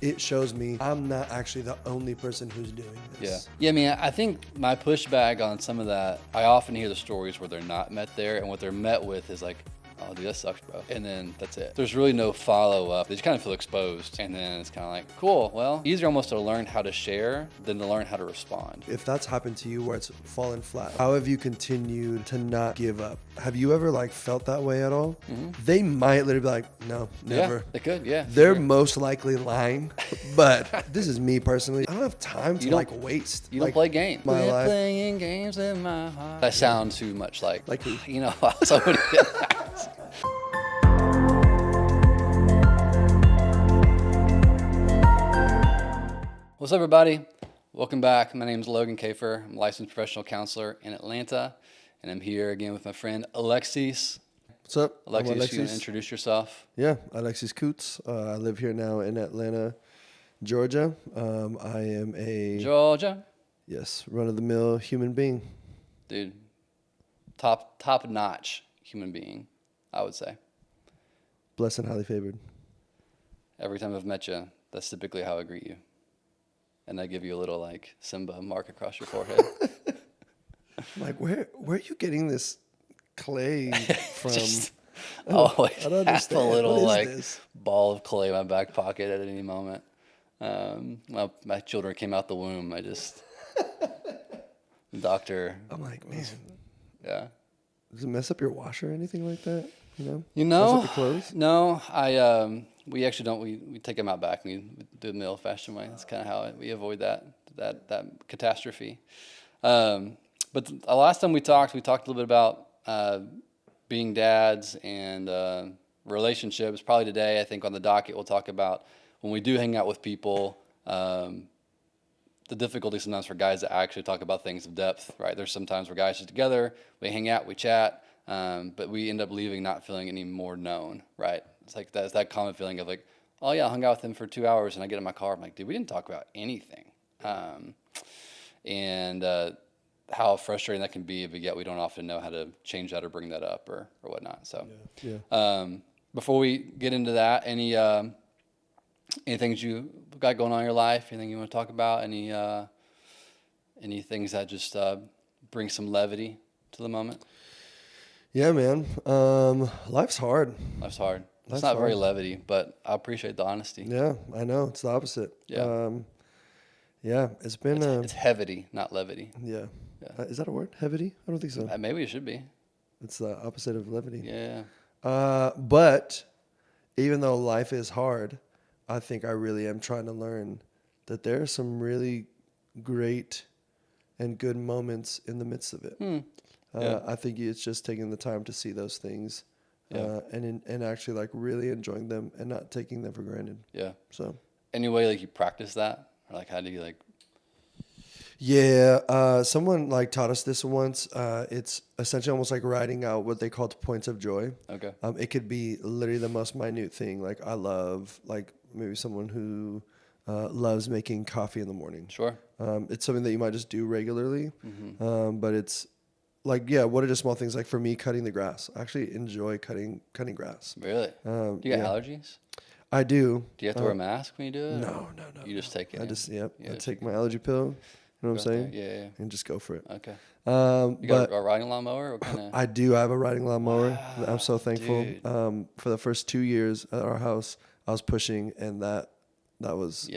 It shows me I'm not actually the only person who's doing this. Yeah, I mean, I think my pushback on some of that, I often hear the stories where they're not met there, and what they're met with is like, oh, dude, that sucks, bro. And then that's it. There's really no follow-up. They just kind of feel exposed. And then it's kind of like, cool, well, easier almost to learn how to share than to learn how to respond. If that's happened to you where it's fallen flat, how have you continued to not give up? Have you ever like felt that way at all? Mm-hmm. They might literally be like, no, never. Yeah, they could, yeah. They're most likely lying, but this is me personally. I don't have time to like waste. You don't play games. My life. Playing games in my heart. That sounds too much like who? You know, somebody What's up, everybody? Welcome back. My name is Logan Kafer. I'm a licensed professional counselor in Atlanta, and I'm here again with my friend Alexis. What's up? Alexis, you want to introduce yourself? Yeah, Alexis Coots. I live here now in Atlanta, Georgia. I am a run-of-the-mill human being. Dude, top-notch human being, I would say. Blessed and highly favored. Every time I've met you, that's typically how I greet you. And I give you a little like Simba mark across your forehead. I'm like, where are you getting this clay from? I don't understand. Have a little like this? Ball of clay in my back pocket at any moment. My children came out the womb. Doctor. I'm like, man. Yeah. Does it mess up your washer or anything like that? You know, mess up your clothes? No, we actually don't. We take them out back and we do them the old-fashioned way. That's kind of how we avoid that catastrophe. But the last time we talked a little bit about being dads and relationships. Probably today, I think on the docket we'll talk about when we do hang out with people. The difficulty sometimes for guys to actually talk about things of depth. Right? There's sometimes where guys are together, we hang out, we chat. But we end up leaving not feeling any more known, right? It's like that common feeling of like, oh yeah, I hung out with him for 2 hours and I get in my car, I'm like, dude, we didn't talk about anything. And how frustrating that can be, but yet we don't often know how to change that or bring that up or whatnot. So, before we get into that, any things you got going on in your life? Anything you want to talk about? Any things that just bring some levity to the moment? Yeah, man. Life's hard. It's not very levity, but I appreciate the honesty. Yeah, I know. It's the opposite. Yeah. It's been... It's heavity, not levity. Yeah. Is that a word? Heavity? I don't think so. Maybe it should be. It's the opposite of levity. Yeah. But even though life is hard, I think I really am trying to learn that there are some really great and good moments in the midst of it. I think it's just taking the time to see those things and actually like really enjoying them and not taking them for granted. Yeah. So any way like you practice that, or like how do you like? Yeah. Someone like taught us this once. It's essentially almost like writing out what they called points of joy. Okay. It could be literally the most minute thing. Like I love like maybe someone who loves making coffee in the morning. Sure. It's something that you might just do regularly. But it's like, yeah, what are just small things? Like for me, cutting the grass. I actually enjoy cutting grass. Really? Do you got allergies? I do. Do you have to wear a mask when you do it? No. You just take it. I take my allergy pill. You know what I'm saying? Yeah. And just go for it. Okay. You got a riding lawnmower? What kind of? I do. I have a riding lawnmower. Wow, I'm so thankful. Dude. For the first 2 years at our house, I was pushing, and that was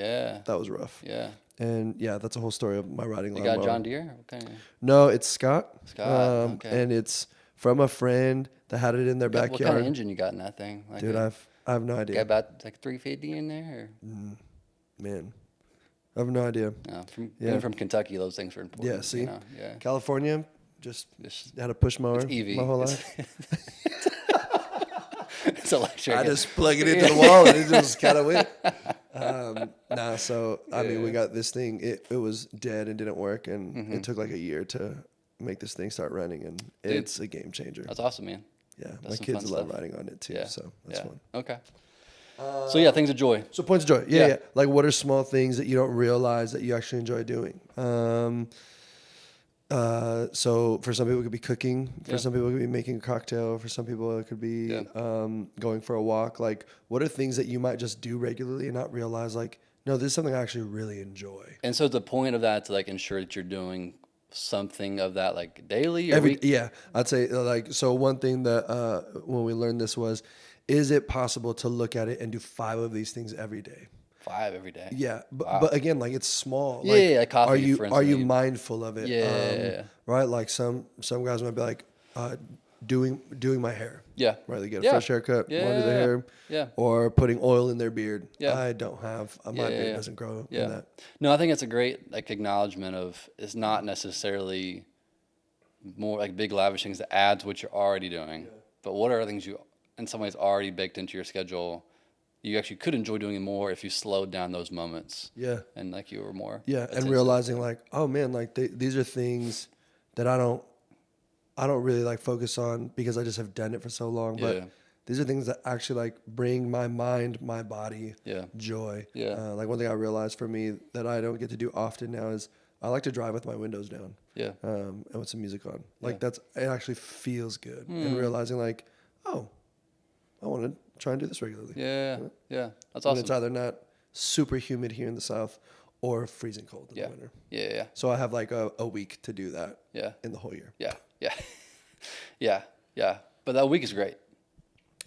rough. Yeah. And yeah, that's a whole story of my riding lawnmower. You got John Deere? What kind of? No, it's Scott. Okay. And it's from a friend that had it in their backyard. What kind of engine you got in that thing? Like dude, I have no idea. Got about like 350 in there? Man, I have no idea. No, from Kentucky, those things are important. Yeah, see? You know? Yeah. California, just had a push mower my whole life. It's electric. I just plug it into the wall and it just kind of went. I mean, we got this thing. It was dead and didn't work, and it took like a year to make this thing start running, and it's a game changer. That's awesome, man. Yeah, my kids love riding on it too, so that's fun. Okay. So yeah, things of joy. So points of joy. Yeah. Like what are small things that you don't realize that you actually enjoy doing? So for some people it could be cooking. For some people it could be making a cocktail. For some people it could be going for a walk. Like what are things that you might just do regularly and not realize like no, this is something I actually really enjoy. And so the point of that to like ensure that you're doing something of that like daily or Every week. yeah, I'd say like so. One thing that when we learned this was, is it possible to look at it and do 5 of these things every day? 5 every day. Yeah, but Wow. but again, like it's small. Yeah, Like, yeah, like coffee, are you for instance, you- mindful of it? Yeah. Right. Like some guys might be like, doing my hair. Yeah. Right. They get a Yeah. fresh haircut, want to do their Yeah. hair, Yeah. or putting oil in their beard. Yeah. I don't have. My beard doesn't grow in that. No, I think it's a great like acknowledgement of it's not necessarily more like big lavish things that add to what you're already doing, but what are things you in some ways already baked into your schedule you actually could enjoy doing more if you slowed down those moments. Yeah. And like you were more. Yeah, and attentive. realizing like, oh man, like these are things that I don't really like focus on because I just have done it for so long. Yeah. But these are things that actually like bring my mind, my body, Yeah. joy. Yeah. Like one thing I realized for me that I don't get to do often now is I like to drive with my windows down. Yeah. And with some music on. Like Yeah. it actually feels good. And realizing like, oh, I want to try and do this regularly. Yeah. Yeah. That's And awesome. it's either not super humid here in the South or freezing cold in Yeah. the winter. Yeah. Yeah. So I have like a week to do that Yeah. in the whole year. Yeah. Yeah. Yeah. Yeah. But that week is great.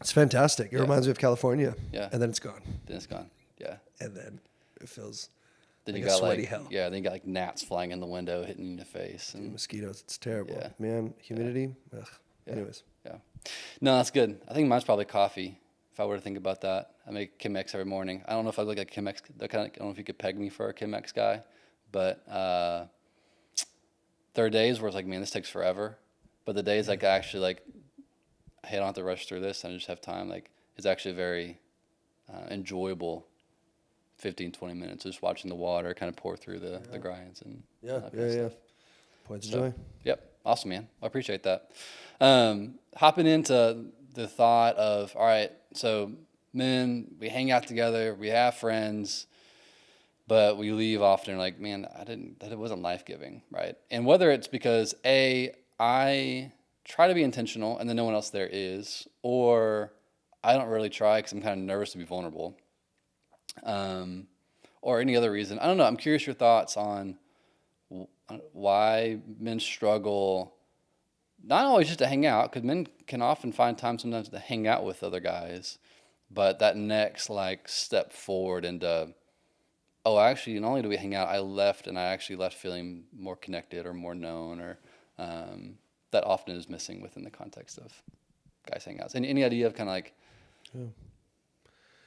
It's fantastic. It reminds me of California. Yeah. And then it's gone. Then it's gone. Yeah. And then it feels Then like you a got sweaty like hell. yeah. Then you got like gnats flying in the window, hitting you in the face, and Mosquitoes. It's terrible. Yeah. Man, humidity. Ugh. Yeah. Anyways. yeah. No, that's good. I think mine's probably coffee. If I were to think about that, I make Chemex every morning. I don't know if I look like Chemex. I don't know if you could peg me for a Chemex guy, but there are days where it's like, man, this takes forever. But the days like I actually like, hey, I don't have to rush through this, and I just have time. Like it's actually very enjoyable. 15, 20 minutes just watching the water kind of pour through the grinds and Yeah. all that kind Yeah. of Yeah. stuff. Points of So, joy. Yep. Awesome, man. I appreciate that. Hopping into the thought of, all right, so men, we hang out together, we have friends, but we leave often like, man, that wasn't life-giving, right? And whether it's because I try to be intentional and then no one else there is, or I don't really try because I'm kind of nervous to be vulnerable, or any other reason. I don't know. I'm curious your thoughts on why men struggle, not always just to hang out, because men can often find time sometimes to hang out with other guys, but that next like step forward into, oh, actually, not only do we hang out, I actually left feeling more connected or more known, or that often is missing within the context of guys hangouts. Any idea of kind of like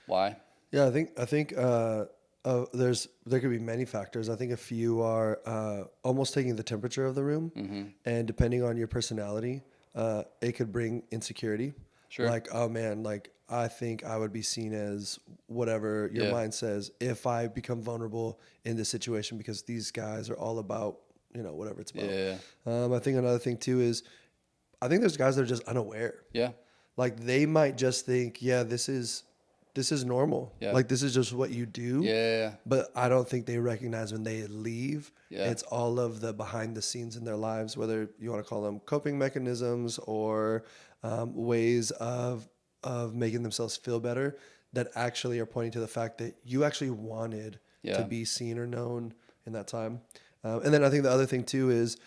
why? Yeah, I think there could be many factors. I think a few are almost taking the temperature of the room, and depending on your personality, it could bring insecurity. Sure. Like, oh man, like I think I would be seen as whatever your Yeah. mind says if I become vulnerable in this situation because these guys are all about whatever it's about. Yeah. I think another thing too is I think there's guys that are just unaware. Yeah. Like they might just think, yeah, this is normal. Yeah. Like this is just what you do. Yeah. But I don't think they recognize when they leave. Yeah. It's all of the behind the scenes in their lives, whether you want to call them coping mechanisms or ways of making themselves feel better that actually are pointing to the fact that you actually wanted Yeah. to be seen or known in that time. And then I think the other thing too is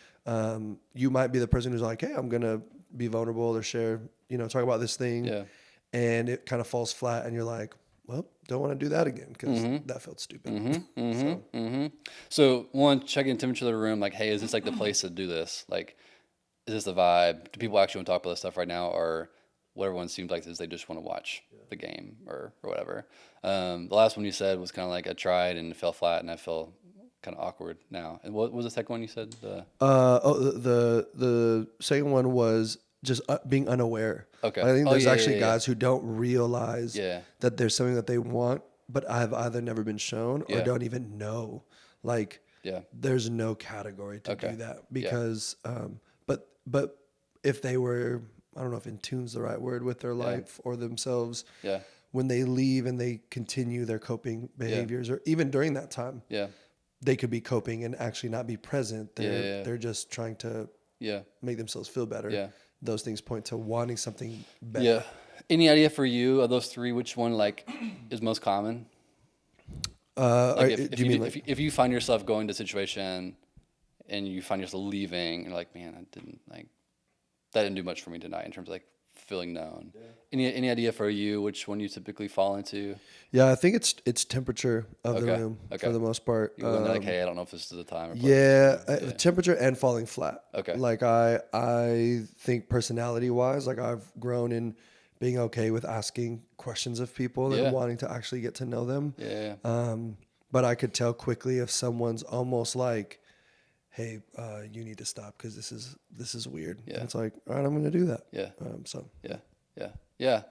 you might be the person who's like, hey, I'm going to be vulnerable or share, talk about this thing. Yeah. And it kind of falls flat and you're like, well, don't want to do that again because that felt stupid. So one, checking the temperature of the room, like, hey, is this like the place to do this? Like, is this the vibe? Do people actually want to talk about this stuff right now, or what everyone seems like is they just want to watch the game or whatever? The last one you said was kind of like I tried and it fell flat and I feel kind of awkward now. And what was the second one you said? The second one was just being unaware. Okay. I think Oh, there's yeah, actually yeah, yeah. guys who don't realize Yeah. that there's something that they want, but have either never been shown or Yeah. don't even know. Like, Yeah. there's no category to Okay. do that because, but if they were, I don't know if in tune's the right word, with their life or themselves, Yeah. when they leave and they continue their coping behaviors, or even during that time, Yeah. they could be coping and actually not be present. Yeah. They're just trying to Yeah. make themselves feel better. Yeah. Those things point to wanting something better. Yeah. Any idea for you of those three, which one like is most common? Like do you mean if you find yourself going to a situation and you find yourself leaving, you're like, man, that didn't do much for me tonight in terms of like feeling known. Yeah. Any idea for you which one you typically fall into? Yeah, I think it's temperature of the Okay. room Okay. for the most part. You wouldn't be like, hey, I don't know if this is the time or place. Yeah, Yeah. temperature and falling flat. Okay. Like I think personality wise, like I've grown in being okay with asking questions of people Yeah. and wanting to actually get to know them. Yeah. But I could tell quickly if someone's almost like, hey, you need to stop because this is weird. Yeah. And it's like, all right, I'm going to do that. Yeah. So Yeah.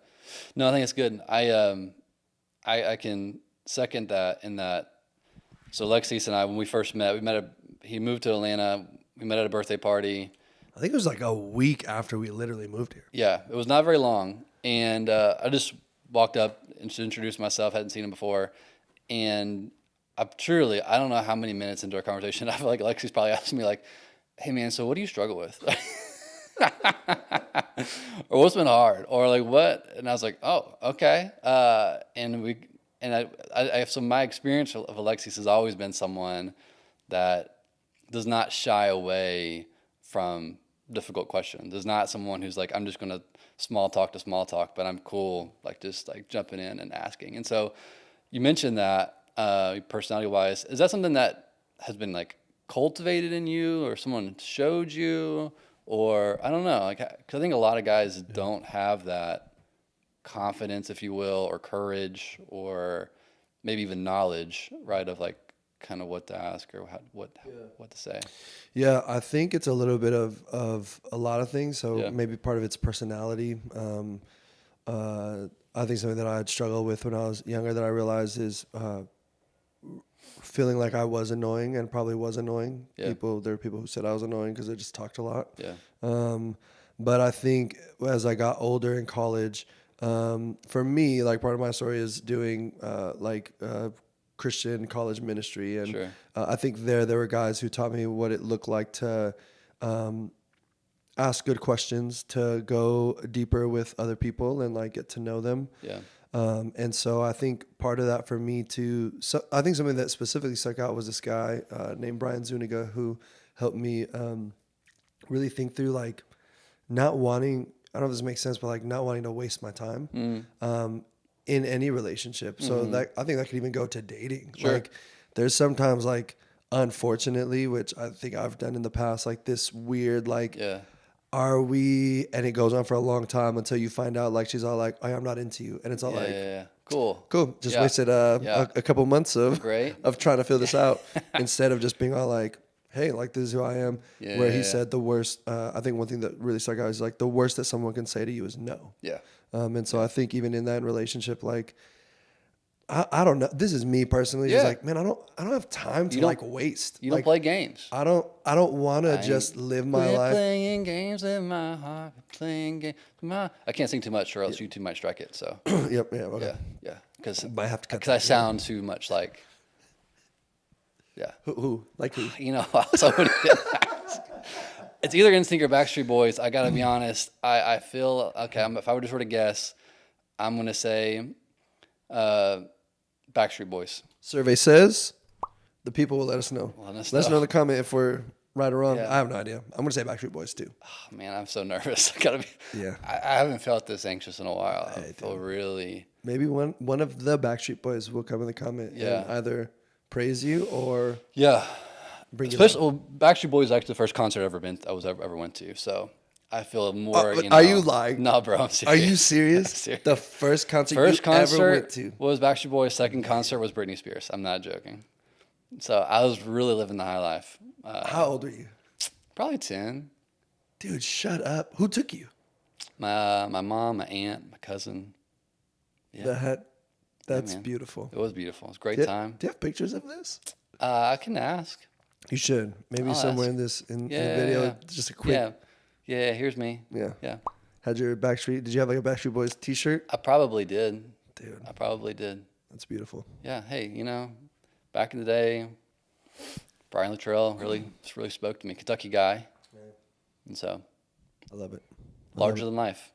No, I think it's good. I can second that in that. So Lexis and I, when we first met, he moved to Atlanta. We met at a birthday party. I think it was like a week after we literally moved here. Yeah, it was not very long. And I just walked up and introduced myself, hadn't seen him before. And I don't know how many minutes into our conversation, I feel like Lexi's probably asking me like, hey man, so what do you struggle with? Or what's been hard? Or like what? And I was like, oh, okay. So my experience of Alexis has always been someone that does not shy away from difficult questions. There's not someone who's like, I'm just going to small talk, but I'm cool, like just like jumping in and asking. And so you mentioned that personality wise, is that something that has been like cultivated in you or someone showed you? Or I don't know, like, 'cause I think a lot of guys don't have that confidence, if you will, or courage, or maybe even knowledge, right, of like kind of what to ask or what to say. Yeah, I think it's a little bit of a lot of things. So Yeah. maybe part of it's personality. I think something that I had struggled with when I was younger that I realized is feeling like I was annoying and probably was annoying. Yeah. There were people who said I was annoying because I just talked a lot. Yeah. But I think as I got older in college, for me, like part of my story is doing Christian college ministry, and Sure. I think there were guys who taught me what it looked like to ask good questions, to go deeper with other people and like get to know them. Yeah. And so I think part of that for me too, so I think something that specifically stuck out was this guy named Brian Zuniga who helped me really think through like not wanting, I don't know if this makes sense, but like not wanting to waste my time in any relationship. So that I think that could even go to dating. Sure. Like there's sometimes like, unfortunately, which I think I've done in the past, like this weird, like, Yeah. are we, and it goes on for a long time until you find out like she's all like, oh, I'm not into you. And it's all like, Yeah. Cool. just Yeah. wasted Yeah. a couple months of Great. of trying to fill this out instead of just being all like, hey, like this is who I am. Where he said the worst, I think one thing that really stuck out is like the worst that someone can say to you is no. Yeah. And so I think even in that relationship, like, I don't know. This is me personally. Just Yeah. like, man, I don't have time to don't- like waste. You don't Like, play games. I don't want to just live my Quit life. playing games in my heart. Playing games. I can't sing too much, or else YouTube might strike it. So Yep. Yeah. Okay. yeah, because Might have to cut I that. sound too much like Who? Like who? you know. Somebody it's either NSYNC or Backstreet Boys. I gotta be honest. I feel okay. If I were to sort of guess, I'm gonna say Backstreet Boys. Survey says the people will let us know. Let us Let us know. know in the comment if we're right or wrong. Yeah. I have no idea. I'm gonna say Backstreet Boys too. Oh, man, I'm so nervous. I gotta be. Yeah. I haven't felt this anxious in a while. I feel dude. really. Maybe one of the Backstreet Boys will come in the comment Yeah. and either praise you or Yeah. bring you Especially, well, Backstreet Boys is actually the first concert I ever went to. So I feel more. Are you lying? No, bro. I'm Are serious. you serious? Serious. The first concert First you concert ever went to? was Backstreet Boys. Second concert was Britney Spears. I'm not joking. So I was really living the high life. How old are you? Probably 10. Dude, shut up. Who took you? My mom, my aunt, my cousin. Yeah. That's man. beautiful. It was beautiful. It was a great Do time. you have pictures of this? I can ask. You should. Maybe I'll somewhere ask. in the Yeah. video, just a quick. Yeah. Here's me. Yeah. Yeah. Had your Backstreet? Did you have like a Backstreet Boys T-shirt? I probably did. Dude, I probably did. that's beautiful. Yeah. Hey, back in the day, Brian Luttrell really spoke to me. Kentucky guy. And so, I love it. larger than life.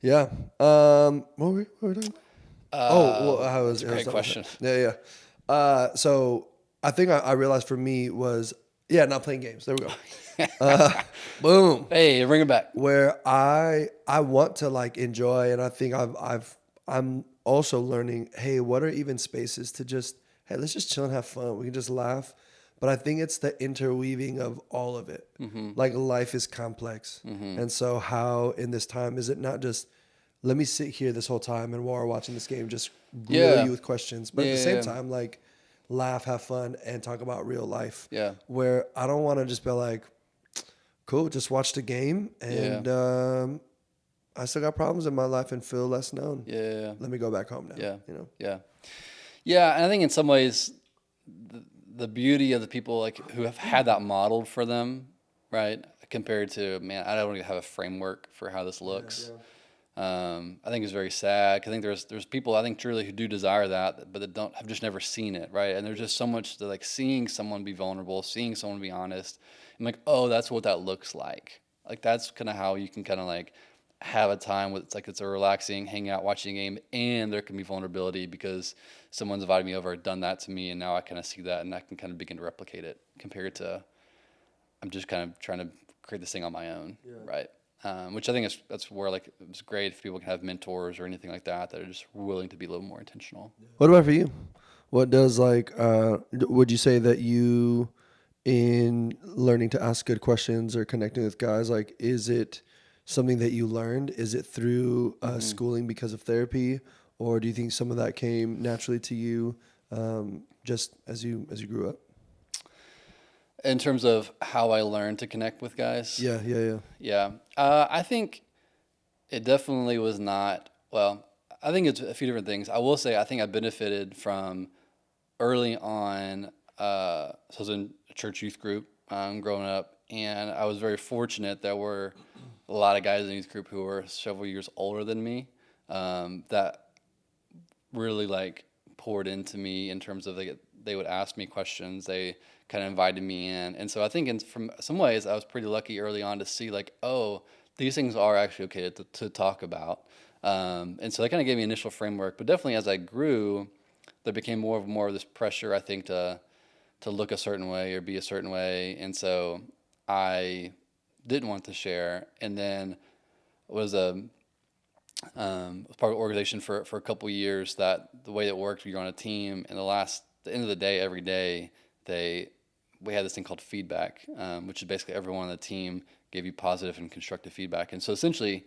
Yeah. What were we talking about? How was That's a great question. Yeah. So I think I realized for me was, not playing games. There we go. Boom. Hey, bring it back. Where I want to like enjoy, and I think I'm also learning, hey, what are even spaces to just, hey, let's just chill and have fun. We can just laugh. But I think it's the interweaving of all of it. Like life is complex. And so how in this time is it not just, let me sit here this whole time and while we're watching this game, just grill Yeah. you with questions. But at the Yeah, same yeah. time, like laugh, have fun, and talk about real life. Yeah. Where I don't want to just be like, cool, just watch the game and I still got problems in my life and feel less known. Yeah. Let me go back home now. Yeah. You know? Yeah. Yeah. And I think in some ways, the beauty of the people like who have had that modeled for them, right? Compared to, man, I don't even have a framework for how this looks. I think it's very sad. 'Cause I think there's people I think truly who do desire that, but that don't have just never seen it, right? And there's just so much to like seeing someone be vulnerable, seeing someone be honest. I'm like, oh, that's what that looks like. Like that's kind of how you can kind of like have a time with it's a relaxing, hang out, watching a game, and there can be vulnerability because someone's invited me over, done that to me, and now I kind of see that and I can kind of begin to replicate it compared to I'm just kind of trying to create this thing on my own, right? Which I think that's where like it's great if people can have mentors or anything like that that are just willing to be a little more intentional. What about for you? What does like, would you say that you, in learning to ask good questions or connecting with guys, like, is it something that you learned? Is it through schooling because of therapy? Or do you think some of that came naturally to you just as you grew up? In terms of how I learned to connect with guys, Yeah. I think it definitely was not. Well, I think it's a few different things. I will say I think I benefited from early on. So I was in a church youth group growing up, and I was very fortunate. There were a lot of guys in the youth group who were several years older than me that really like poured into me in terms of like they would ask me questions. They kind of invited me in, and so I think from some ways I was pretty lucky early on to see like, oh, these things are actually okay to talk about. And so that kind of gave me initial framework. But definitely as I grew, there became more of this pressure, I think, to look a certain way or be a certain way. And so I didn't want to share. And then was was part of an organization for a couple of years that the way it worked, you're on a team, and the end of the day, every day, we had this thing called feedback, which is basically everyone on the team gave you positive and constructive feedback. And so essentially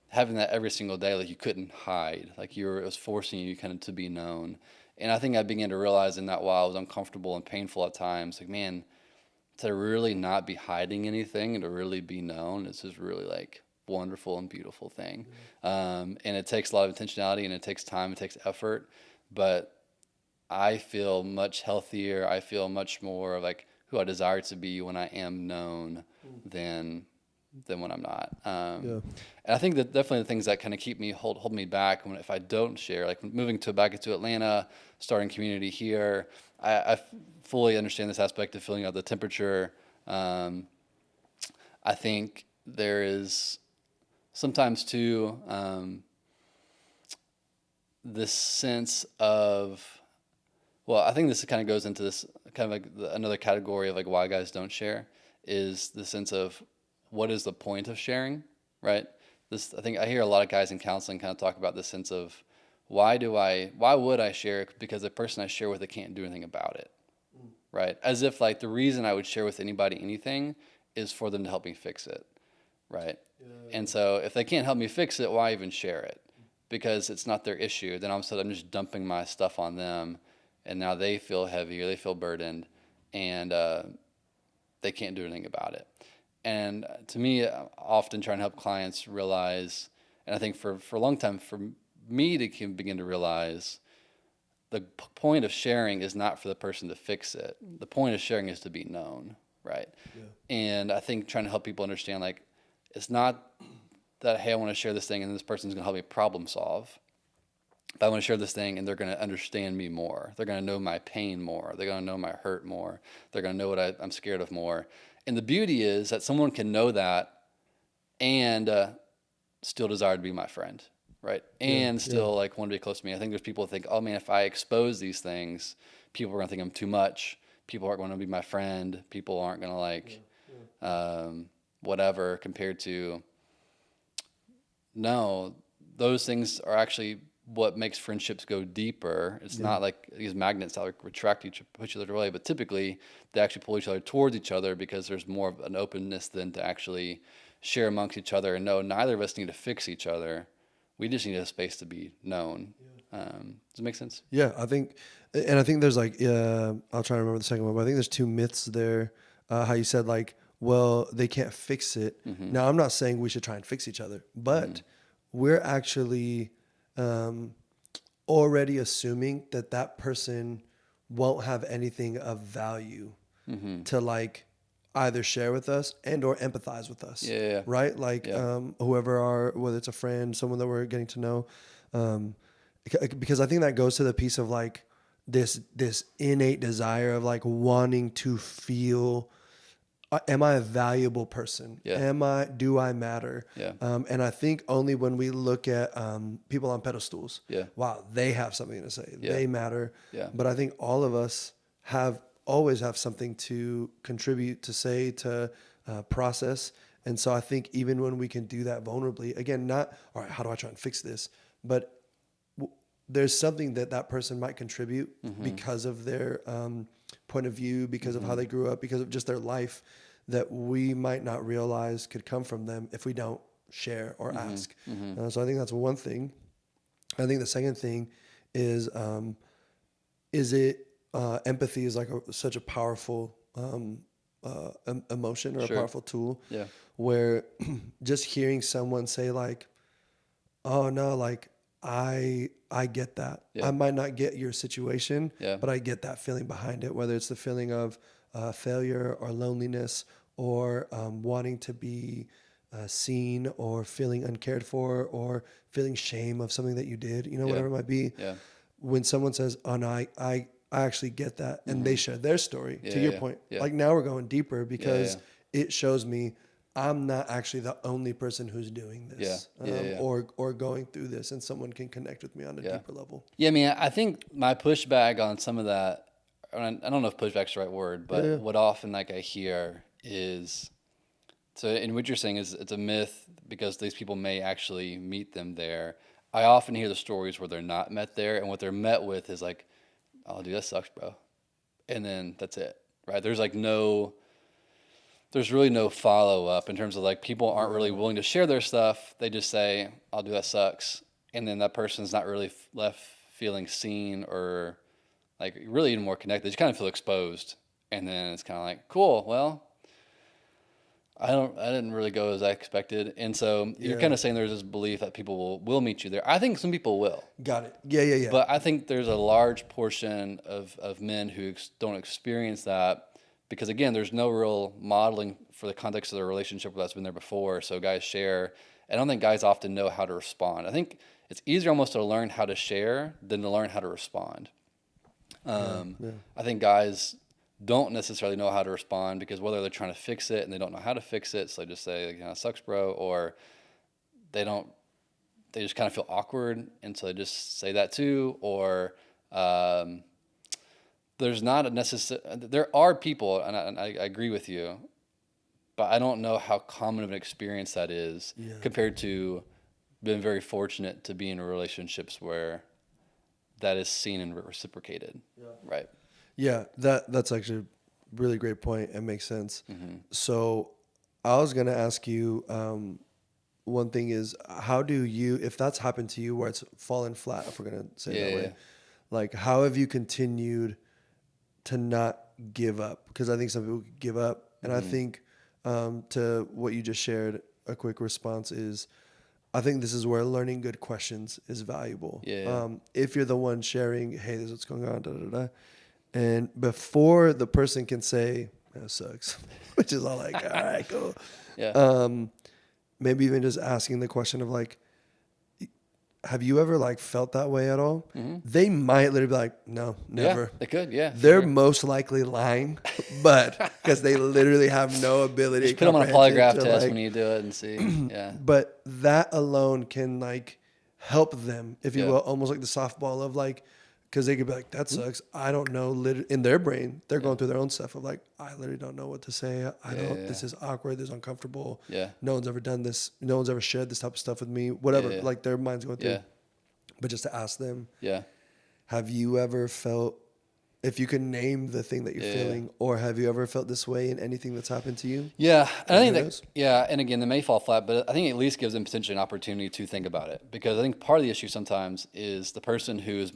having that every single day, like you couldn't hide, like it was forcing you kind of to be known. And I think I began to realize in that while it was uncomfortable and painful at times, like, man, to really not be hiding anything and to really be known is just really like wonderful and beautiful thing. And it takes a lot of intentionality and it takes time, it takes effort, but I feel much healthier. I feel much more like who I desire to be when I am known than when I'm not. And I think that definitely the things that kind of keep me hold me back if I don't share, like moving back into Atlanta, starting community here, I fully understand this aspect of feeling out the temperature. I think there is sometimes too this sense of, well, I think this kind of goes into this kind of like another category of like why guys don't share is the sense of what is the point of sharing, right? I think I hear a lot of guys in counseling kind of talk about this sense of why would I share it? Because the person I share with, I can't do anything about it, right? As if like the reason I would share with anybody anything is for them to help me fix it, right? And so if they can't help me fix it, why even share it? Because it's not their issue. Then all of a sudden I'm just dumping my stuff on them, and now they feel heavy or they feel burdened, and they can't do anything about it. And to me, often trying to help clients realize, and I think for a long time, for me to begin to realize, the point of sharing is not for the person to fix it. The point of sharing is to be known, right? And I think trying to help people understand, like, it's not that, hey, I want to share this thing and this person's going to help me problem solve. But I want to share this thing and they're going to understand me more. They're going to know my pain more. They're going to know my hurt more. They're going to know what I'm scared of more. And the beauty is that someone can know that and still desire to be my friend, right? And still like want to be close to me. I think there's people who think, oh man, if I expose these things, people are going to think I'm too much. People aren't going to be my friend. People aren't going to like, whatever, compared to, no, those things are actually what makes friendships go deeper. It's not like these magnets that like attract push each other away, but typically they actually pull each other towards each other because there's more of an openness than to actually share amongst each other and know neither of us need to fix each other. We just need a space to be known. Does it make sense? Yeah, I think there's like, I'll try to remember the second one, but I think there's two myths there. How you said like, well, they can't fix it. Now, I'm not saying we should try and fix each other, but we're actually already assuming that that person won't have anything of value to like either share with us and or empathize with us. Yeah. Right? Like whoever whether it's a friend, someone that we're getting to know. Because I think that goes to the piece of like this innate desire of like wanting to feel, am I a valuable person? Yeah. Do I matter? Yeah. And I think only when we look at people on pedestals, Yeah. wow, they have something to say. Yeah. They matter. Yeah. But I think all of us always have something to contribute, to say, to process. And so I think even when we can do that vulnerably, again, not, all right, how do I try and fix this? But there's something that person might contribute because of their point of view, because of how they grew up, because of just their life, that we might not realize could come from them if we don't share or ask. So I think that's one thing. I think the second thing is empathy is like such a powerful emotion or a powerful tool. Yeah. Where just hearing someone say like, oh no, like I get that. Yeah. I might not get your situation, Yeah. but I get that feeling behind it, whether it's the feeling of failure or loneliness or wanting to be seen or feeling uncared for or feeling shame of something that you did, whatever it might be. Yeah. When someone says, oh no, I actually get that, and they share their story, to your point. Yeah. Like now we're going deeper because it shows me I'm not actually the only person who's doing this or going through this, and someone can connect with me on a deeper level. Yeah, I mean, I think my pushback on some of that, I don't know if pushback's the right word, but what often like I hear is, so in what you're saying is it's a myth because these people may actually meet them there. I often hear the stories where they're not met there, and what they're met with is like, oh, dude, that sucks, bro. And then that's it, right? There's really no follow-up in terms of like people aren't really willing to share their stuff. They just say, I'll do, that sucks. And then that person's not really left feeling seen or like really even more connected. They just kind of feel exposed. And then it's kind of like, cool, well, I didn't really go as I expected. And so you're kind of saying there's this belief that people will meet you there. I think some people will. Got it. Yeah. But I think there's a large portion of men who don't experience that. Because again, there's no real modeling for the context of the relationship that's been there before. So guys share. I don't think guys often know how to respond. I think it's easier almost to learn how to share than to learn how to respond. I think guys don't necessarily know how to respond because whether they're trying to fix it and they don't know how to fix it, so they just say, sucks, bro, or they just kind of feel awkward, and so they just say that too, or there's not a there are people, and I agree with you, but I don't know how common of an experience that is compared to being very fortunate to be in relationships where that is seen and reciprocated. Right. Yeah, that's actually a really great point. It makes sense. So I was going to ask you, one thing is, how do you, if that's happened to you where it's fallen flat, if we're going to say it that way, like how have you continued to not give up? Because I think some people give up. And I think to what you just shared, a quick response is, I think this is where learning good questions is valuable. If you're the one sharing, hey, this is what's going on, da, da, da. And before the person can say, that sucks, which is all like, all right, cool. Maybe even just asking the question of like, have you ever like felt that way at all? They might literally be like, no, never. Yeah, they could, They're most likely lying, but because they literally have no ability. Just put them on a polygraph test when you do it and see. But that alone can like help them, if you will, almost like the softball of like Because they could be like, that sucks. I don't know. In their brain, they're going through their own stuff of like, I literally don't know what to say. I don't. This is awkward. This is uncomfortable. Yeah. No one's ever done this. No one's ever shared this type of stuff with me. Whatever. Yeah. Like their mind's going through. Yeah. But just to ask them, Yeah. have you ever felt, if you could name the thing that you're feeling, or have you ever felt this way in anything that's happened to you? Yeah, and I think who that knows? and again, they may fall flat, but I think it at least gives them potentially an opportunity to think about it, because I think part of the issue sometimes is the person who's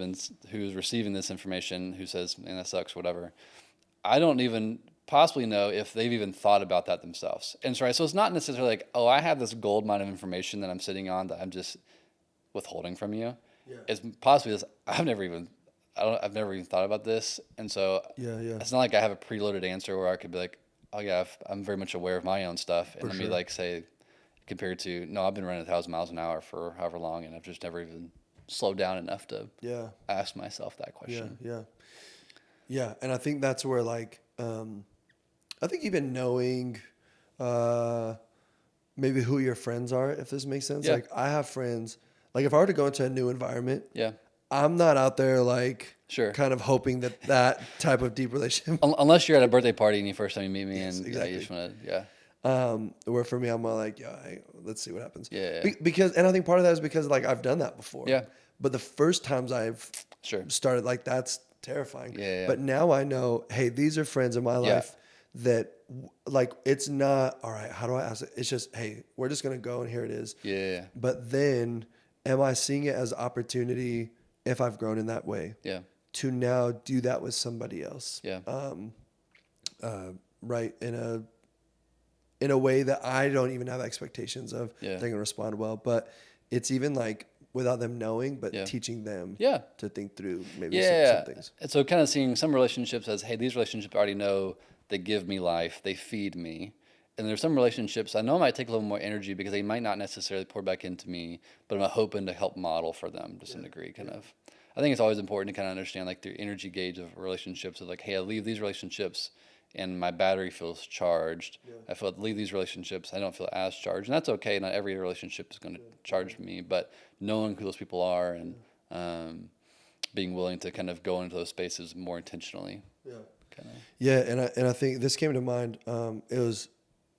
receiving this information, who says, "Man, that sucks," whatever. I don't even possibly know if they've even thought about that themselves. And so, right, so it's not necessarily like, oh, I have this gold mine of information that I'm sitting on that I'm just withholding from you. Yeah. It's possibly this. I've never even thought about this, and so it's not like I have a preloaded answer where I could be like, oh yeah, I'm very much aware of my own stuff, and let me like say, compared to, no, I've been running 1,000 miles an hour for however long, and I've just never even slowed down enough to ask myself that question. Yeah, and I think that's where like, I think even knowing, maybe who your friends are, if this makes sense. Like I have friends. Like if I were to go into a new environment, I'm not out there like kind of hoping that type of deep relationship. Unless you're at a birthday party and you first time you meet me, and exactly. you just want to, Where for me, I'm more like, let's see what happens. Yeah. Because, and I think part of that is because like I've done that before. Yeah. But the first times I've started, like that's terrifying. Yeah. But now I know, hey, these are friends in my life that like, it's not, all right, how do I ask it? It's just, hey, we're just going to go and here it is. Yeah. But then am I seeing it as opportunity, if I've grown in that way, to now do that with somebody else? Right. In a way that I don't even have expectations of they're going to respond well, but it's even like without them knowing, but teaching them to think through maybe some things. And so kind of seeing some relationships as, hey, these relationships I already know, they give me life, they feed me. And there's some relationships I know might take a little more energy because they might not necessarily pour back into me, but I'm hoping to help model for them to some degree, kind of. I think it's always important to kind of understand like the energy gauge of relationships, of like, hey, I leave these relationships and my battery feels charged. I feel leave these relationships, I don't feel as charged. And that's okay. Not every relationship is going to charge me, but knowing who those people are and being willing to kind of go into those spaces more intentionally. And I think this came to mind.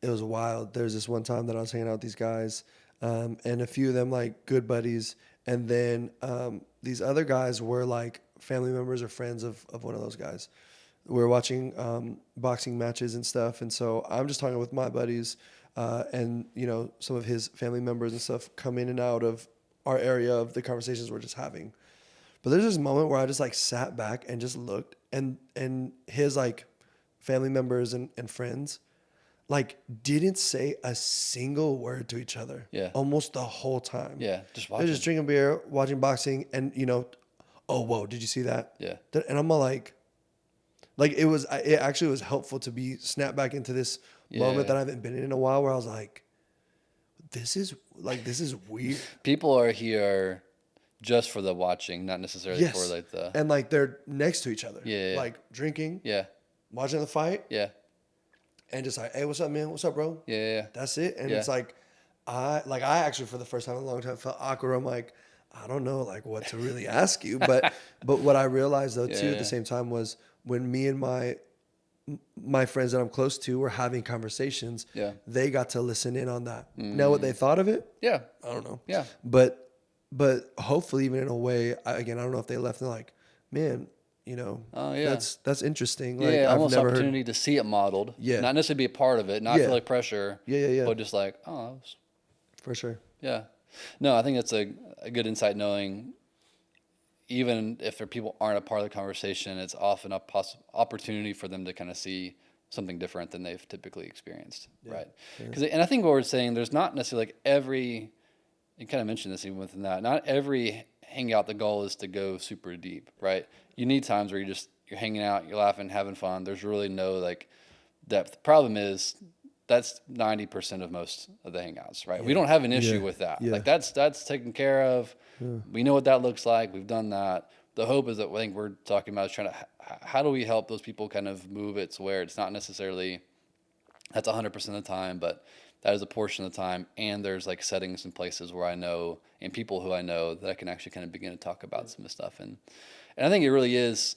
It was wild. There's this one time that I was hanging out with these guys, and a few of them like good buddies, and then these other guys were like family members or friends of one of those guys. We were watching boxing matches and stuff, and so I'm just talking with my buddies, and you know, some of his family members and stuff come in and out of our area of the conversations we're just having. But there's this moment where I just like sat back and just looked, and his like family members and friends like didn't say a single word to each other almost the whole time. Just watching. They're just drinking beer, watching boxing, and you know, oh whoa, did you see that? And I'm all like it actually was helpful to be snapped back into this moment that I haven't been in a while, where I was like, this is weird. People are here just for the watching, not necessarily for like the, and like they're next to each other, like drinking, watching the fight, and just like, hey, what's up, man? What's up, bro? That's it. And it's like, I actually for the first time in a long time felt awkward. I'm like, I don't know like what to really ask you, but what I realized though too at the same time was when me and my friends that I'm close to were having conversations, they got to listen in on that. Now what they thought of it, I don't know. But hopefully even in a way, I don't know if they left and like, man, you know, that's interesting. Like, I've almost never opportunity to see it modeled. Not necessarily be a part of it, not feel like pressure. But just like, oh, that was... For sure. No, I think that's a good insight, knowing even if people aren't a part of the conversation, it's often a opportunity for them to kind of see something different than they've typically experienced, right? And I think what we're saying, there's not necessarily like every, you kind of mentioned this even within that, not every hangout, the goal is to go super deep, right? You need times where you're hanging out, you're laughing, having fun. There's really no like depth. The problem is that's 90% of most of the hangouts, right? We don't have an issue with that. Like that's taken care of. We know what that looks like. We've done that. The hope is that I think we're talking about is trying to, how do we help those people kind of move it to where it's not necessarily, that's 100% of the time, but that is a portion of the time. And there's like settings and places where I know, and people who I know, that I can actually kind of begin to talk about some of this stuff. And And I think it really is,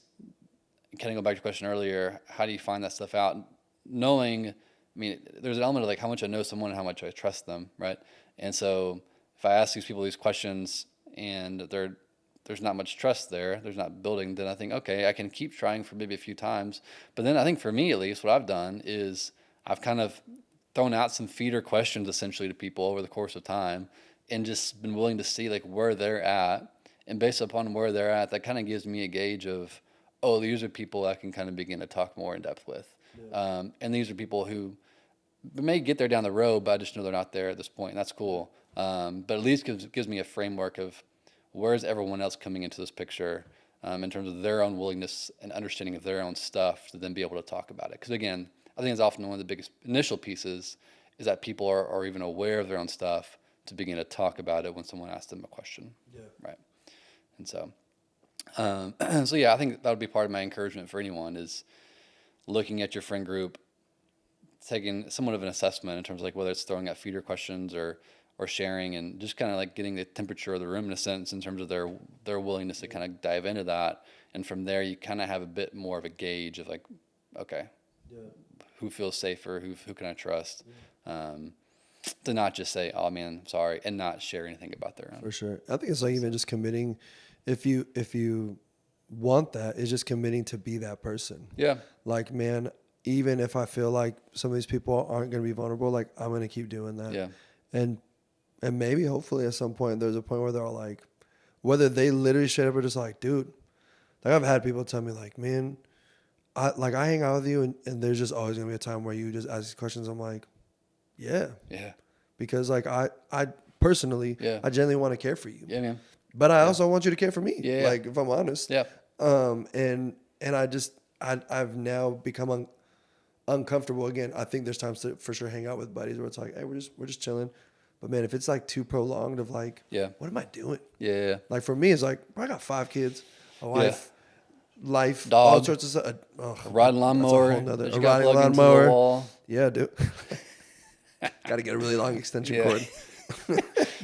kind of go back to your question earlier, how do you find that stuff out? Knowing, I mean, there's an element of like how much I know someone and how much I trust them, right? And so if I ask these people these questions and there's not much trust there, there's not building, then I think, okay, I can keep trying for maybe a few times. But then I think for me, at least, what I've done is I've kind of thrown out some feeder questions essentially to people over the course of time and just been willing to see like where they're at. And based upon where they're at, that kind of gives me a gauge of, oh, these are people I can kind of begin to talk more in depth with. And these are people who may get there down the road, but I just know they're not there at this point, and that's cool. But at least gives me a framework of where's everyone else coming into this picture in terms of their own willingness and understanding of their own stuff to then be able to talk about it. Because again, I think it's often one of the biggest initial pieces is that people are even aware of their own stuff to begin to talk about it when someone asks them a question. Yeah. Right. And so, so yeah, I think that would be part of my encouragement for anyone is looking at your friend group, taking somewhat of an assessment in terms of like whether it's throwing out feeder questions or sharing and just kind of like getting the temperature of the room in a sense in terms of their willingness to kind of dive into that. And from there, you kind of have a bit more of a gauge of like, okay, who feels safer, who can I trust, to not just say, oh man, I'm sorry, and not share anything about their own. For sure. I think it's like even just committing, if you want that, it's just committing to be that person. Yeah. Like, man, even if I feel like some of these people aren't going to be vulnerable, like I'm going to keep doing that. Yeah. And maybe hopefully at some point there's a point where they're all like, whether they literally straight up are just like, dude, like I've had people tell me like, man, I hang out with you and there's just always gonna be a time where you just ask these questions. I'm like, yeah. Because like I personally, I genuinely want to care for you. Yeah, man. But I also want you to care for me. Yeah. Like if I'm honest. Yeah. And I've now become uncomfortable again. I think there's times to for sure hang out with buddies where it's like, hey, we're just chilling. But man, if it's like too prolonged of like, what am I doing? Yeah. Like for me, it's like, I got 5 kids, a wife, life, dog, all sorts of stuff. A riding lawnmower. A riding lawnmower. Yeah, dude. Got to get a really long extension cord.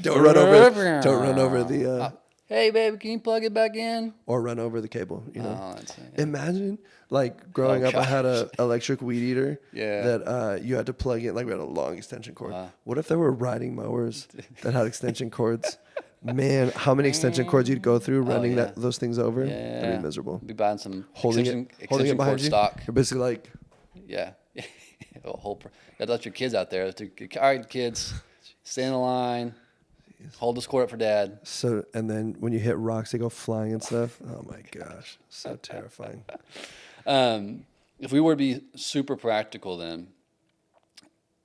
Don't run over the. Hey, baby, can you plug it back in? Or run over the cable. You know. Yeah. Imagine like growing up, I had a electric weed eater that you had to plug in. Like we had a long extension cord. What if there were riding mowers that had extension cords? Man, how many extension cords you'd go through running those things over? Yeah. That'd be miserable. Be buying some holding it behind you. Stock. You're basically like, That's let your kids out there. All right, kids, stay in the line. Hold this cord up for dad. So, and then when you hit rocks, they go flying and stuff. Oh my gosh, so terrifying. If we were to be super practical, then,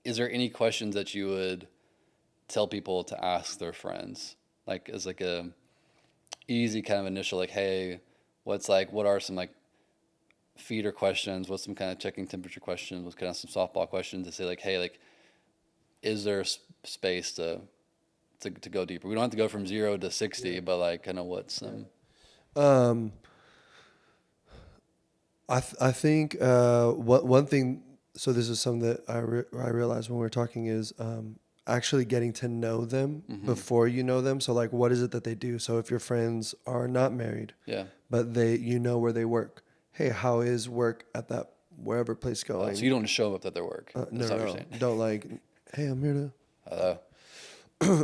is there any questions that you would tell people to ask their friends, like as like a easy kind of initial, like, hey, what are some like feeder questions? What's some kind of checking temperature questions? What's kind of some softball questions to say like, hey, like, is there space to go deeper? We don't have to go from 0 to 60, but like kind of what's some. I think one thing. So this is something that I realized when we were talking is actually getting to know them before you know them. So like, what is it that they do? So if your friends are not married, but you know where they work. Hey, how is work at that wherever place going? So you don't show up at their work. No. Don't like, hey, I'm here to.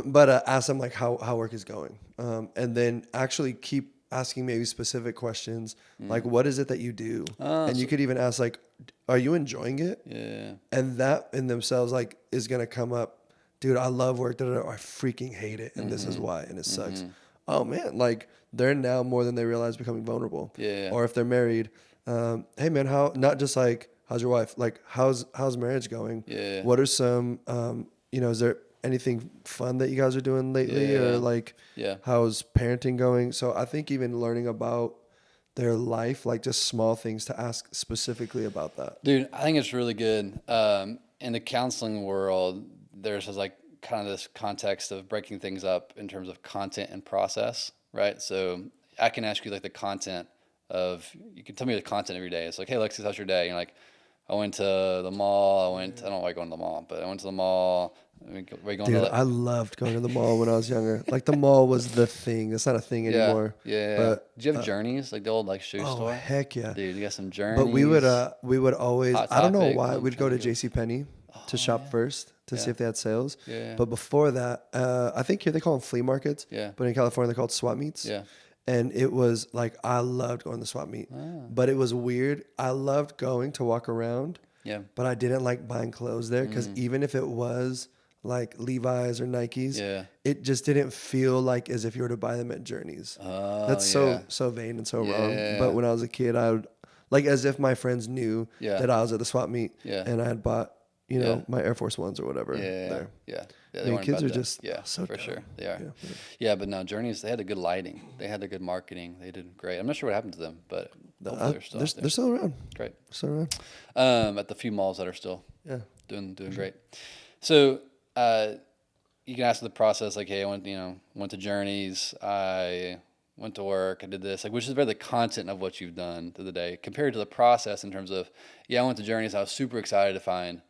But ask them like how work is going, and then actually keep asking maybe specific questions like what is it that you do, and you could even ask like, are you enjoying it? Yeah. And that in themselves like is gonna come up, dude. I love work, or I freaking hate it, and this is why, and it sucks. Oh man, like they're now more than they realize becoming vulnerable. Yeah. Or if they're married, hey man, how not just like how's your wife, like how's marriage going? Yeah. What are some is there anything fun that you guys are doing lately, or like how's parenting going? So I think even learning about their life, like just small things to ask specifically about that. Dude, I think it's really good. In the counseling world, there's like kind of this context of breaking things up in terms of content and process, right? So I can ask you like the content of, you can tell me the content every day. It's like, hey, Alexis, how's your day? And you're like, I went to the mall. I don't like going to the mall, but I went to the mall. We're going to Dude, like, I loved going to the mall when I was younger. Like the mall was the thing. It's not a thing yeah, anymore. yeah. But Did you have Journeys, like the old like shoe oh store? heck yeah. Dude, you got some But Journeys, we would always, Hot I don't know Topic. why, I'm we'd go trying to to think of. J.C. Penney to Oh shop yeah, first to see yeah, if they had sales. yeah, But before that, I think here they call them flea markets, yeah, but in California they're called swap meets. yeah. And it was like I loved going to swap meet, Ah, but it was weird. I loved going to walk around, yeah, but I didn't like buying clothes there because mm, even if it was like Levi's or Nikes, yeah. it just didn't feel like as if you were to buy them at Journeys. Oh That's yeah, so vain and so wrong. But yeah, when I was a kid, I would like as if my friends knew yeah, that I was at the swap meet yeah, and I had bought, you yeah. know, my Air Force Ones or whatever Yeah, there. yeah, yeah. I They mean, weren't kids about are that. just Yeah, so for dumb. sure they are. Yeah. Yeah, but no, Journeys. They had the good lighting. They had the good marketing. They did great. I'm not sure what happened to them, but hopefully they're still out there. They're still around. Great. Still around. At the few malls that are still Yeah. doing great. So you can ask the process like, hey, I went to Journeys. I went to work. I did this, like, which is very the content of what you've done through the day compared to the process in terms of, yeah, I went to Journeys. I was super excited to find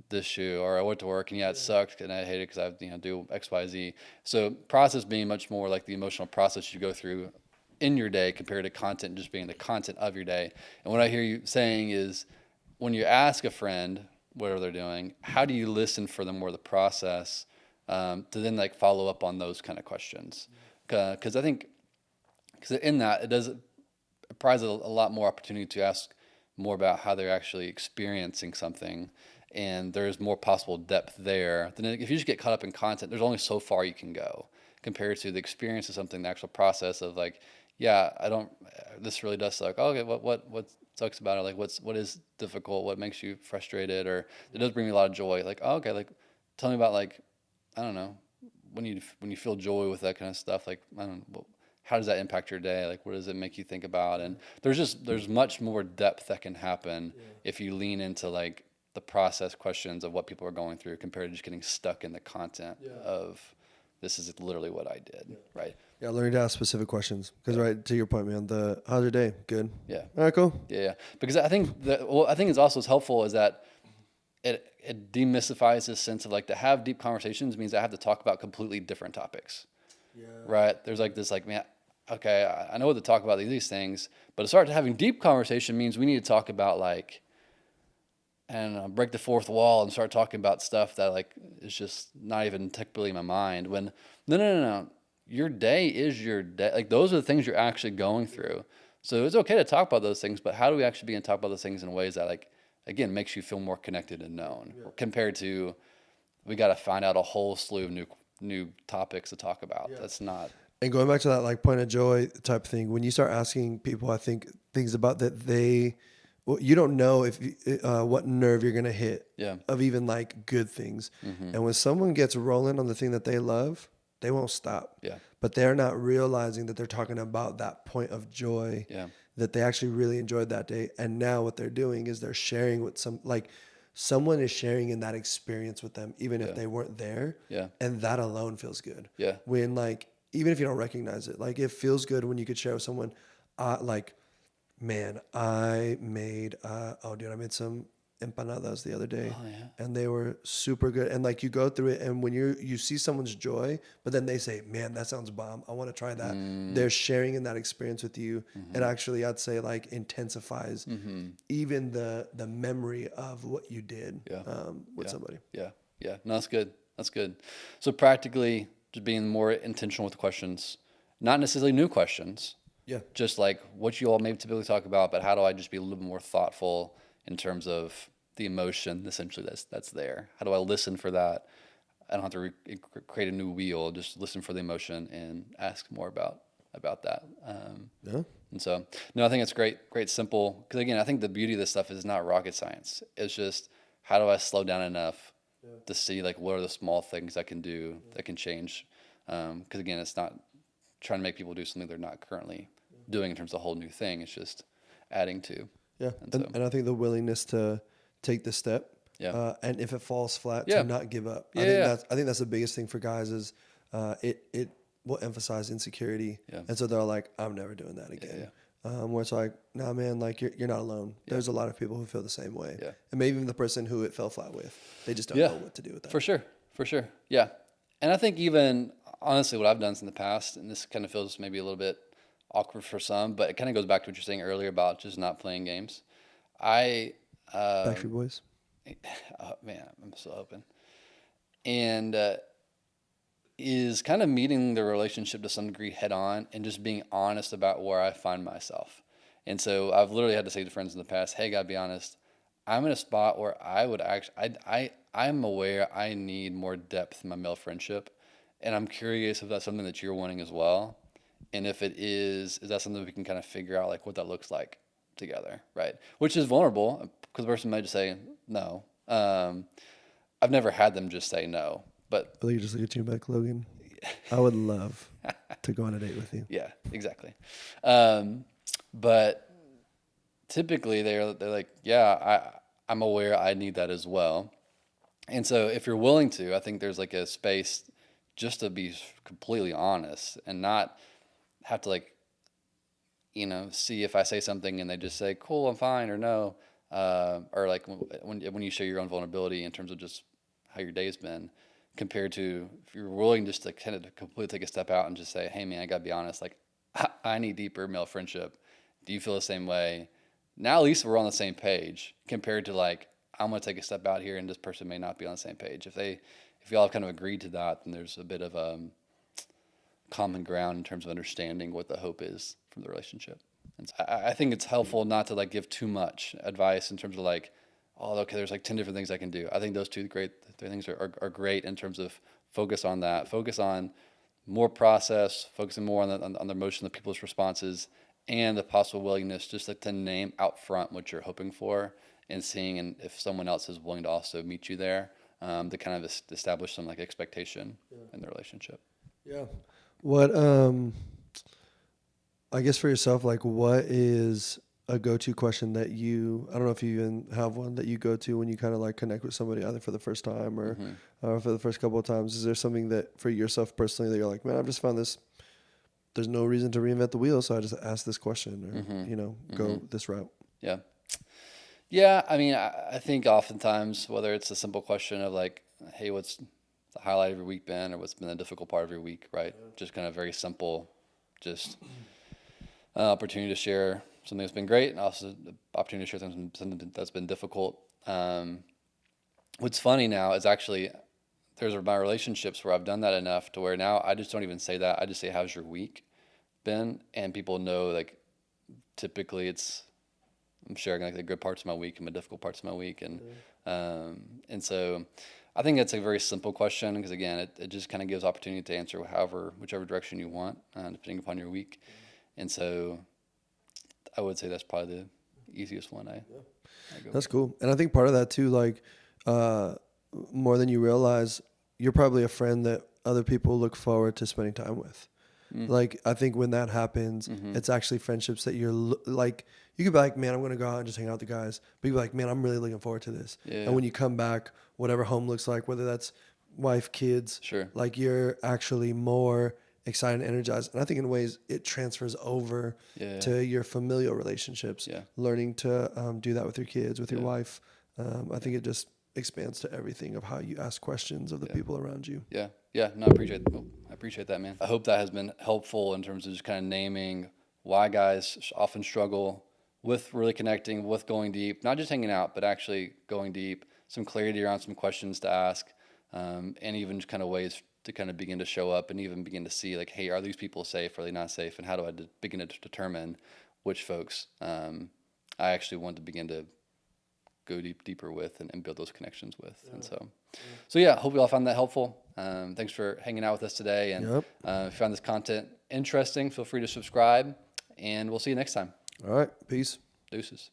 this shoe, or I went to work and yeah, it sucked and I hated it because I do X, Y, Z. So process being much more like the emotional process you go through in your day compared to content just being the content of your day. And what I hear you saying is when you ask a friend whatever they're doing, how do you listen for the more the process to then like follow up on those kind of questions? Because I think because in that it provides a lot more opportunity to ask more about how they're actually experiencing something, and there's more possible depth there than if you just get caught up in content. There's only so far you can go compared to the experience of something, the actual process of like, yeah, I don't. This really does suck. Oh, okay, what sucks about it? Like, what is difficult? What makes you frustrated? Or it does bring me a lot of joy. Like, oh, okay, like tell me about like, I don't know, when you feel joy with that kind of stuff. Like, I don't know, how does that impact your day? Like, what does it make you think about? And there's much more depth that can happen if you lean into like the process questions of what people are going through compared to just getting stuck in the content of this is literally what I did, right? Yeah, learning to ask specific questions. Because right to your point, man, how's your day? Good. Yeah. All right, cool. Yeah. Because I think I think it's also as helpful is that it demystifies this sense of like to have deep conversations means I have to talk about completely different topics. Yeah. Right? There's like this like, man, okay, I know what to talk about these things, but to start having deep conversation means we need to talk about like and break the fourth wall and start talking about stuff that like is just not even technically in my mind. When no, your day is your day. Like those are the things you're actually going through. So it's okay to talk about those things, but how do we actually begin to talk about those things in ways that like again makes you feel more connected and known compared to we got to find out a whole slew of new topics to talk about. That's not. And going back to that like point of joy type thing, when you start asking people, I think things about that well, you don't know if what nerve you're gonna hit of even like good things. Mm-hmm. And when someone gets rolling on the thing that they love, they won't stop. Yeah. But they're not realizing that they're talking about that point of joy that they actually really enjoyed that day. And now what they're doing is they're sharing with someone is sharing in that experience with them, even if they weren't there. Yeah. And that alone feels good. Yeah. When like, even if you don't recognize it, like it feels good when you could share with someone, like, man, I made, I made some empanadas the other day and they were super good. And like you go through it and when you see someone's joy, but then they say, man, that sounds bomb. I want to try that. They're sharing in that experience with you. And actually I'd say like intensifies even the memory of what you did with somebody. Yeah. Yeah. No, that's good. That's good. So practically just being more intentional with the questions, not necessarily new questions. Yeah. Just like what you all maybe typically talk about, but how do I just be a little more thoughtful in terms of the emotion essentially that's there? How do I listen for that? I don't have to create a new wheel, just listen for the emotion and ask more about that. And so, no, I think it's great, simple. Because again, I think the beauty of this stuff is not rocket science. It's just how do I slow down enough to see like what are the small things I can do that can change. Because again, it's not trying to make people do something they're not currently doing in terms of a whole new thing. It's just adding to. Yeah, and I think the willingness to take the step. Yeah. And if it falls flat, to not give up. I think that's the biggest thing for guys is it will emphasize insecurity. Yeah. And so they're like, I'm never doing that again. where it's like, nah, man, like you're not alone. There's a lot of people who feel the same way. Yeah. And maybe even the person who it fell flat with, they just don't Yeah. know what to do with that. For sure. Yeah. And I think even honestly, what I've done in the past, and this kind of feels maybe a little bit awkward for some, but it kind of goes back to what you're saying earlier about just not playing games. I, Backstreet Boys. oh, man, I'm so open. And is kind of meeting the relationship to some degree head on and just being honest about where I find myself. And so I've literally had to say to friends in the past, hey, gotta be honest, I'm in a spot where I would actually, I'm aware I need more depth in my male friendship. And I'm curious if that's something that you're wanting as well. And if it is that something we can kind of figure out like what that looks like together, right? Which is vulnerable because the person might just say no. I've never had them just say no, but I think you just look at you back, Logan. I would love to go on a date with you. yeah, exactly. But typically they're like, yeah, I'm aware I need that as well. And so if you're willing to, I think there's like a space just to be completely honest and not have to like, see if I say something and they just say, cool, I'm fine, or no. Or like when you show your own vulnerability in terms of just how your day's been, compared to if you're willing just to kind of completely take a step out and just say, hey man, I gotta be honest, like I need deeper male friendship. Do you feel the same way? Now at least we're on the same page compared to like, I'm gonna take a step out here and this person may not be on the same page. If y'all have kind of agreed to that, then there's a bit of common ground in terms of understanding what the hope is from the relationship. And so I think it's helpful not to like give too much advice in terms of like, oh, okay, there's like 10 different things I can do. I think those three things are great in terms of focus on that. Focus on more process, focusing more on the emotion of people's responses and the possible willingness just like to name out front what you're hoping for and seeing and if someone else is willing to also meet you there to kind of establish some like expectation in the relationship. Yeah. What, I guess for yourself, like what is a go-to question that I don't know if you even have one that you go to when you kind of like connect with somebody either for the first time or for the first couple of times. Is there something that for yourself personally that you're like, man, I've just found this, there's no reason to reinvent the wheel, so I just ask this question or, go this route? Yeah. Yeah, I mean, I think oftentimes, whether it's a simple question of like, hey, what's the highlight of your week been, or what's been the difficult part of your week, right? Just kind of very simple, just opportunity to share something that's been great, and also the opportunity to share something that's been difficult. What's funny now is actually there's my relationships where I've done that enough to where now I just don't even say that. I just say, how's your week been? And people know like typically I'm sharing like the good parts of my week and the difficult parts of my week. And so I think it's a very simple question because again, it just kind of gives opportunity to answer whichever direction you want, depending upon your week. And so I would say that's probably the easiest one I go That's with. cool. And I think part of that too, like, more than you realize, you're probably a friend that other people look forward to spending time with. Like, I think when that happens, it's actually friendships that you're like, you could be like, man, I'm going to go out and just hang out with the guys. But you'd be like, man, I'm really looking forward to this. Yeah. And when you come back, whatever home looks like, whether that's wife, kids, Sure. like you're actually more excited and energized. And I think in ways it transfers over to your familial relationships, learning to do that with your kids, with your wife. I think it just expands to everything of how you ask questions of the people around you. Yeah, no, I appreciate that, man. I hope that has been helpful in terms of just kind of naming why guys often struggle with really connecting, with going deep, not just hanging out, but actually going deep, some clarity around some questions to ask, and even just kind of ways to kind of begin to show up and even begin to see like, hey, are these people safe? Are they not safe? And how do I begin to determine which folks I actually want to begin to go deeper with and build those connections with. And so yeah, hope you all found that helpful. Thanks for hanging out with us today. And if you found this content interesting, feel free to subscribe and we'll see you next time. All right. Peace. Deuces.